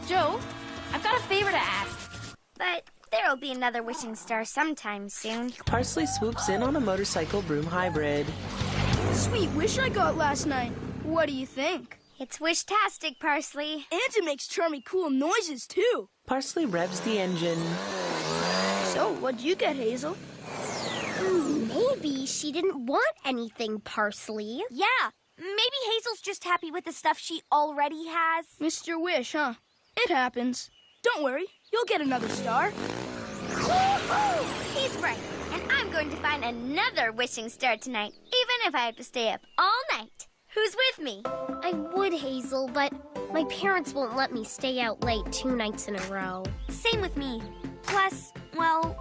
Joe, I've got a favor to ask. But there'll be another wishing star sometime soon. Parsley swoops in on a motorcycle broom hybrid. Sweet wish I got last night. What do you think? It's wish-tastic, Parsley. And it makes charming cool noises, too. Parsley revs the engine. So, what'd you get, Hazel? Maybe she didn't want anything, Parsley. Yeah, maybe Hazel's just happy with the stuff she already has. Mr. Wish, huh? It happens. Don't worry, you'll get another star. Woo-hoo! He's right, and I'm going to find another wishing star tonight, even if I have to stay up all night. Who's with me? I would, Hazel, but my parents won't let me stay out late 2 nights in a row. Same with me. Plus, well,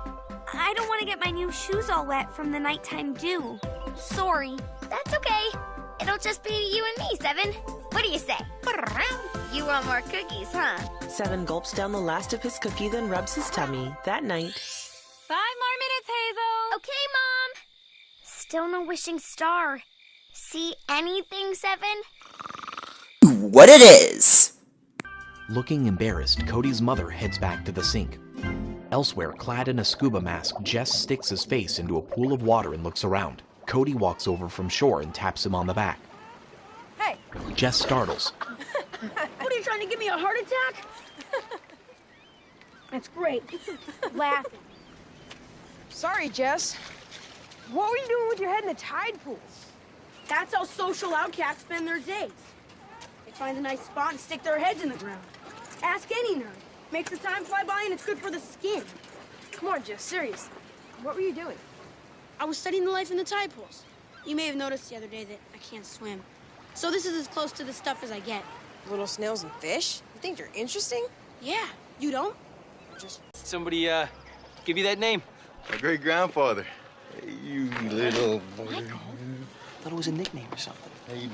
I don't want to get my new shoes all wet from the nighttime dew. Sorry. That's okay. It'll just be you and me, Seven. What do you say? You want more cookies, huh? Seven gulps down the last of his cookie, then rubs his tummy. That night, 5 more minutes, Hazel. Okay, Mom. Still no wishing star. See anything, Seven? What it is! Looking embarrassed, Cody's mother heads back to the sink. Elsewhere, clad in a scuba mask, Jess sticks his face into a pool of water and looks around. Cody walks over from shore and taps him on the back. Hey! Jess startles. What are you trying to give me a heart attack? That's great. Laughing. Sorry, Jess. What were you doing with your head in the tide pool? That's how social outcasts spend their days. They find a nice spot and stick their heads in the ground. Ask any nerd. Makes the time fly by and it's good for the skin. Come on, Jess, seriously. What were you doing? I was studying the life in the tide pools. You may have noticed the other day that I can't swim. So this is as close to the stuff as I get. Little snails and fish? You think you're interesting? Yeah, you don't? Somebody, give you that name? My great-grandfather. Hey, you little... Michael? Thought it was a nickname or something. Hey,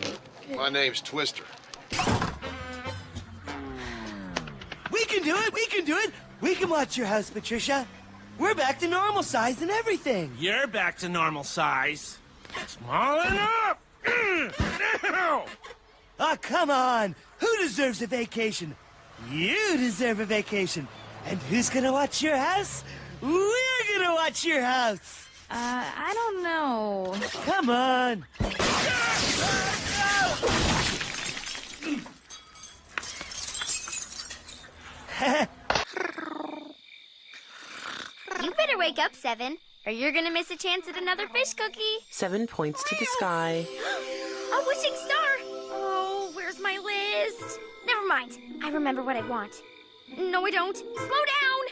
my name's Twister. We can do it! We can do it! We can watch your house, Patricia. We're back to normal size and everything. You're back to normal size. Smalling up! Now! Oh, come on! Who deserves a vacation? You deserve a vacation. And who's gonna watch your house? We're gonna watch your house! I don't know. Come on! You better wake up, Seven, or you're gonna miss a chance at another fish cookie. Seven points to the sky. A wishing star! Oh, where's my list? Never mind. I remember what I want. No, I don't. Slow down!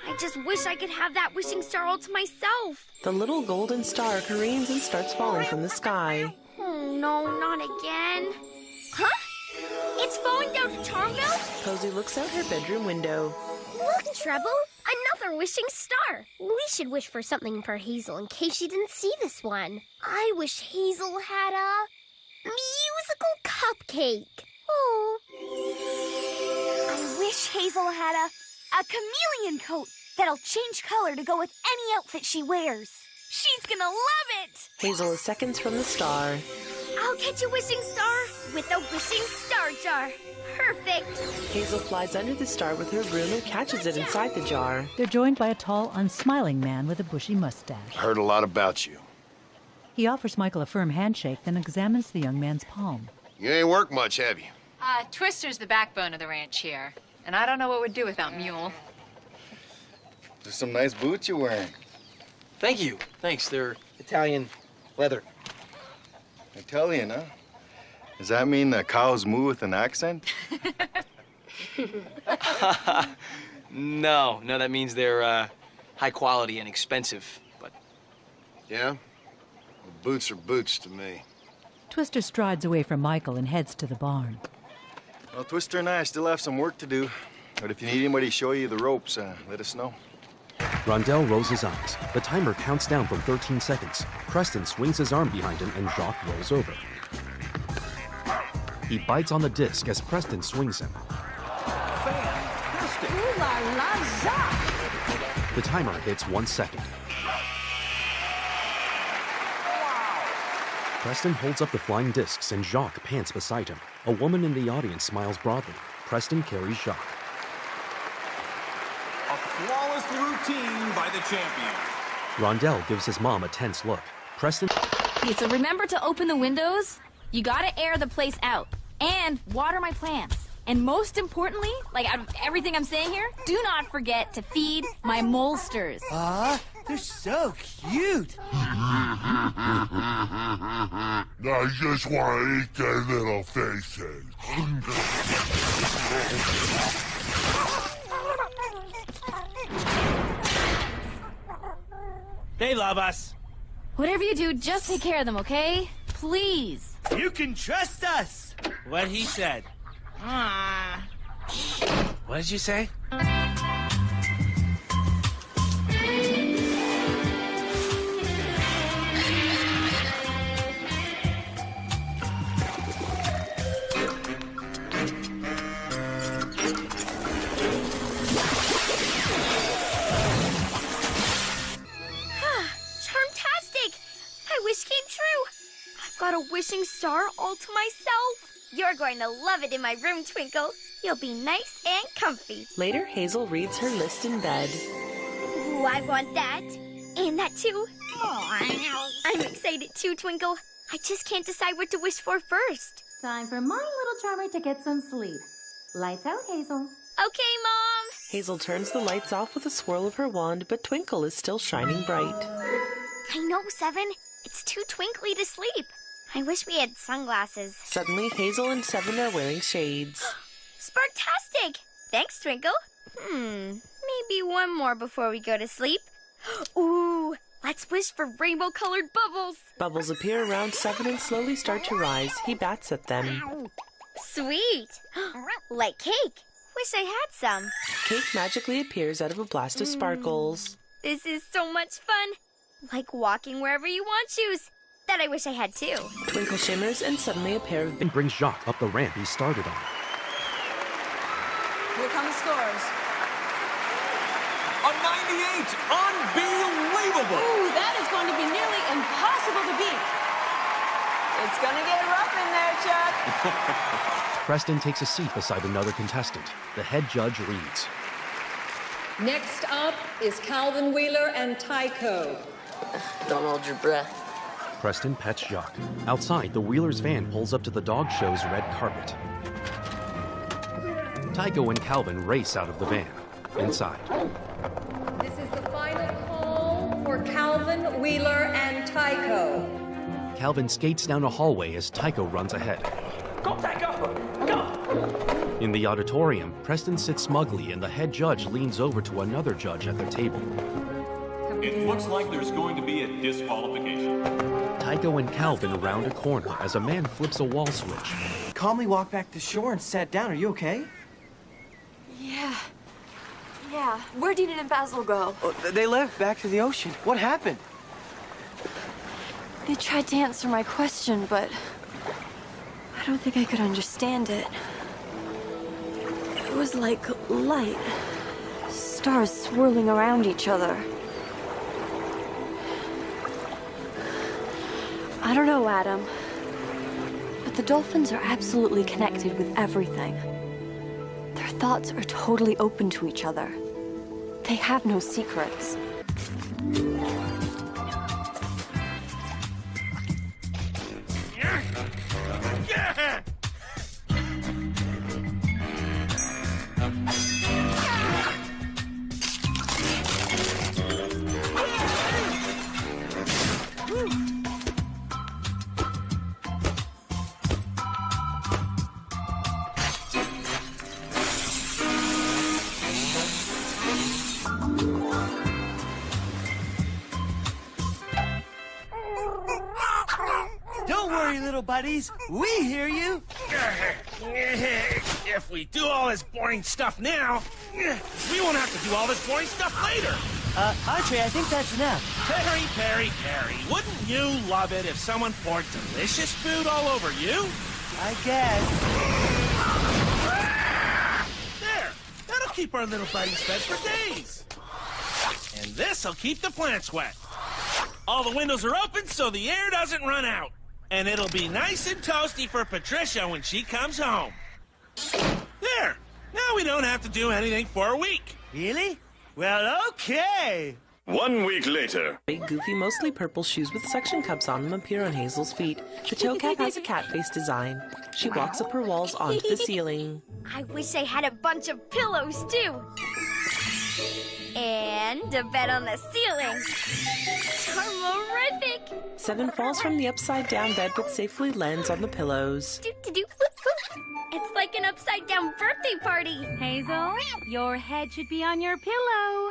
I just wish I could have that wishing star all to myself. The little golden star careens and starts falling from the sky. Oh, no, not again. Huh? It's falling down to Charmville? Posy looks out her bedroom window. Look, Treble! Another wishing star! We should wish for something for Hazel in case she didn't see this one. I wish Hazel had a musical cupcake. Oh. I wish Hazel had a chameleon coat that'll change color to go with any outfit she wears. She's gonna love it! Hazel is seconds from the star. I'll catch a wishing star with a wishing star jar. Perfect! Hazel flies under the star with her broom and catches it inside the jar. They're joined by a tall, unsmiling man with a bushy mustache. Heard a lot about you. He offers Michael a firm handshake, then examines the young man's palm. You ain't worked much, have you? Twister's the backbone of the ranch here, and I don't know what we'd do without Mule. There's some nice boots you're wearing. Thank you. Thanks. They're Italian leather. Italian, huh? Does that mean the cows moo with an accent? No, that means they're high quality and expensive, but... Yeah? Well, boots are boots to me. Twister strides away from Michael and heads to the barn. Well, Twister and I still have some work to do. But if you need anybody to show you the ropes, let us know. Rondell rolls his eyes. The timer counts down from 13 seconds. Preston swings his arm behind him and Jacques rolls over. He bites on the disc as Preston swings him. Fantastic! Ooh la la, Jacques! The timer hits 1 second. Preston holds up the flying discs and Jacques pants beside him. A woman in the audience smiles broadly. Preston carries Jacques. A flawless routine by the champion. Rondell gives his mom a tense look. Preston... Okay, so remember to open the windows. You gotta air the place out. And water my plants. And most importantly, like out of everything I'm saying here, do not forget to feed my molesters. They're so cute. I just want to eat their little faces. They love us. Whatever you do, just take care of them, okay? Please. You can trust us. What he said. What did you say? Charmtastic! I wish came true. I've got a wishing star all to myself. You're going to love it in my room, Twinkle. You'll be nice and comfy. Later, Hazel reads her list in bed. Ooh, I want that. And that too. I'm excited too, Twinkle. I just can't decide what to wish for first. Time for my little charmer to get some sleep. Lights out, Hazel. Okay, Mom. Hazel turns the lights off with a swirl of her wand, but Twinkle is still shining bright. I know, Seven. It's too twinkly to sleep. I wish we had sunglasses. Suddenly, Hazel and Seven are wearing shades. Sparktastic! Thanks, Twinkle. Maybe one more before we go to sleep. Ooh, let's wish for rainbow-colored bubbles. Bubbles appear around Seven and slowly start to rise. He bats at them. Sweet. Like cake. Wish I had some. Cake magically appears out of a blast of sparkles. This is so much fun. Like walking wherever you want shoes. That I wish I had too. Twinkle shimmers and suddenly a pair of... And brings Jacques up the ramp he started on. Here come the scores. A 98! Unbelievable! Ooh, that is going to be nearly impossible to beat. It's gonna get rough in there, Chuck. Preston takes a seat beside another contestant. The head judge reads. Next up is Calvin Wheeler and Tycho. Don't hold your breath. Preston pets Jacques. Outside, the Wheelers' van pulls up to the dog show's red carpet. Tycho and Calvin race out of the van. Inside. This is the final call for Calvin Wheeler and Tycho. Calvin skates down a hallway as Tycho runs ahead. Go, Tycho! Go! In the auditorium, Preston sits smugly and the head judge leans over to another judge at their table. It looks like there's going to be a disqualification. Tycho and Calvin round a corner as a man flips a wall switch. Calmly walked back to shore and sat down. Are you okay? Yeah. Where'd Enid and Basil go? Oh, they left back to the ocean. What happened? They tried to answer my question, but I don't think I could understand it. It was like light. Stars swirling around each other. I don't know, Adam. But the dolphins are absolutely connected with everything. Their thoughts are totally open to each other. They have no secrets. Buddies, we hear you. If we do all this boring stuff now, we won't have to do all this boring stuff later. Archie, I think that's enough. Perry, wouldn't you love it if someone poured delicious food all over you? I guess. There, that'll keep our little buddies fed for days. And this'll keep the plants wet. All the windows are open so the air doesn't run out. And it'll be nice and toasty for Patricia when she comes home. There! we don't have to do anything for a week. Really? Well, okay. 1 week later. Big, goofy, mostly purple shoes with suction cups on them appear on Hazel's feet. The toe cap has a cat face design. She walks up her walls onto the ceiling. I wish I had a bunch of pillows, too. And a bed on the ceiling. Charmorific! 7 falls from the upside-down bed but safely lands on the pillows. It's like an upside-down birthday party. Hazel, your head should be on your pillow.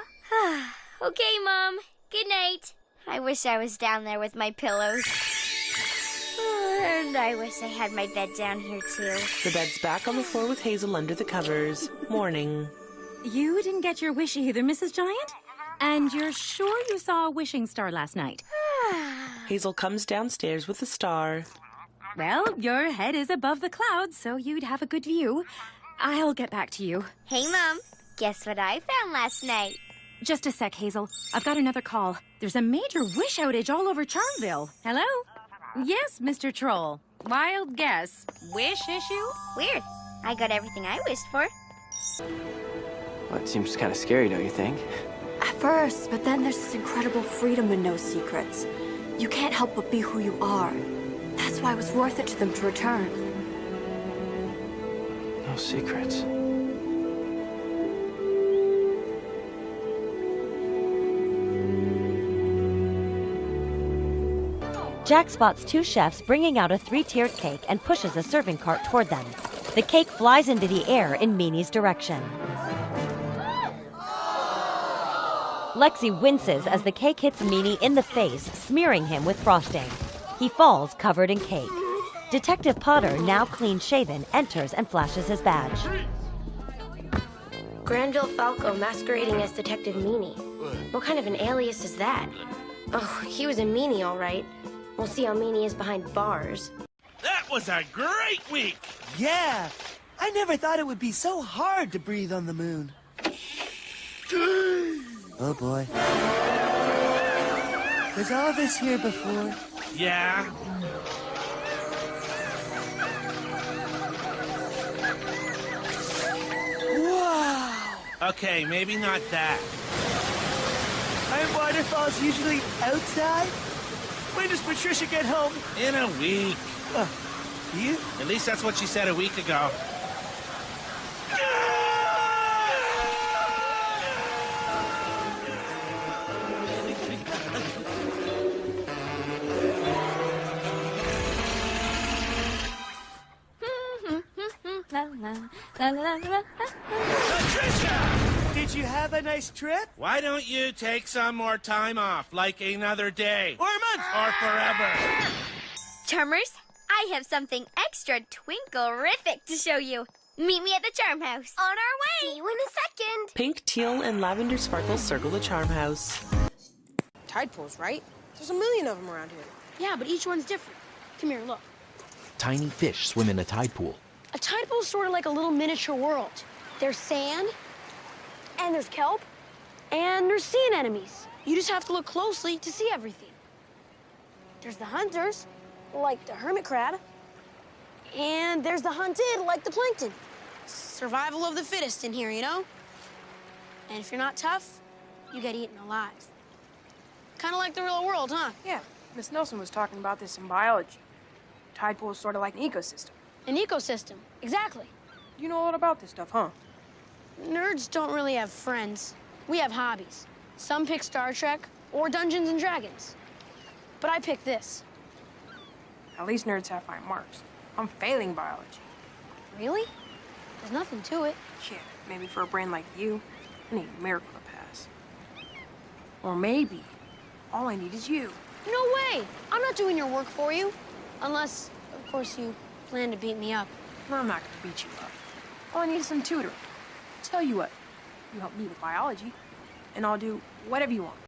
Okay, Mom. Good night. I wish I was down there with my pillows. And I wish I had my bed down here, too. The bed's back on the floor with Hazel under the covers. Morning. You didn't get your wish either, Mrs. Giant? And you're sure you saw a wishing star last night? Hazel comes downstairs with the star. Well, your head is above the clouds, so you'd have a good view. I'll get back to you. Hey, Mom. Guess what I found last night? Just a sec, Hazel. I've got another call. There's a major wish outage all over Charmville. Hello? Yes, Mr. Troll. Wild guess. Wish issue? Weird. I got everything I wished for. Well, it seems kind of scary, don't you think? At first, but then there's this incredible freedom and no secrets. You can't help but be who you are. That's why it was worth it to them to return. No secrets. Jack spots 2 chefs bringing out a 3-tiered cake and pushes a serving cart toward them. The cake flies into the air in Meanie's direction. Lexi winces as the cake hits Meanie in the face, smearing him with frosting. He falls covered in cake. Detective Potter, now clean-shaven, enters and flashes his badge. Granville Falco masquerading as Detective Meanie. What kind of an alias is that? Oh, he was a meanie, all right. We'll see how Meanie is behind bars. That was a great week! Yeah, I never thought it would be so hard to breathe on the moon. Oh boy. Was all this here before? Yeah. Wow! Okay, maybe not that. Aren't waterfalls usually outside? When does Patricia get home? In a week. You? At least that's what she said a week ago. Patricia! Did you have a nice trip? Why don't you take some more time off, like another day? Or a month. Or forever. Charmers, I have something extra twinkle-rific to show you. Meet me at the charm house. On our way! See you in a second. Pink, teal, and lavender sparkles circle the charm house. Tide pools, right? There's a million of them around here. Yeah, but each one's different. Come here, look. Tiny fish swim in a tide pool. A tide pool's sort of like a little miniature world. There's sand, and there's kelp, and there's sea anemones. You just have to look closely to see everything. There's the hunters, like the hermit crab, and there's the hunted, like the plankton. Survival of the fittest in here, you know? And if you're not tough, you get eaten alive. Kind of like the real world, huh? Yeah, Miss Nelson was talking about this in biology. Tide pool is sort of like an ecosystem. An ecosystem, exactly. You know a lot about this stuff, huh? Nerds don't really have friends. We have hobbies. Some pick Star Trek or Dungeons and Dragons. But I picked this. At least nerds have fine marks. I'm failing biology. Really? There's nothing to it. Yeah, maybe for a brain like you, I need a miracle to pass. Or maybe all I need is you. No way! I'm not doing your work for you. Unless, of course, you plan to beat me up. No, I'm not gonna beat you up. All I need is some tutoring. Tell you what, you help me with biology, and I'll do whatever you want.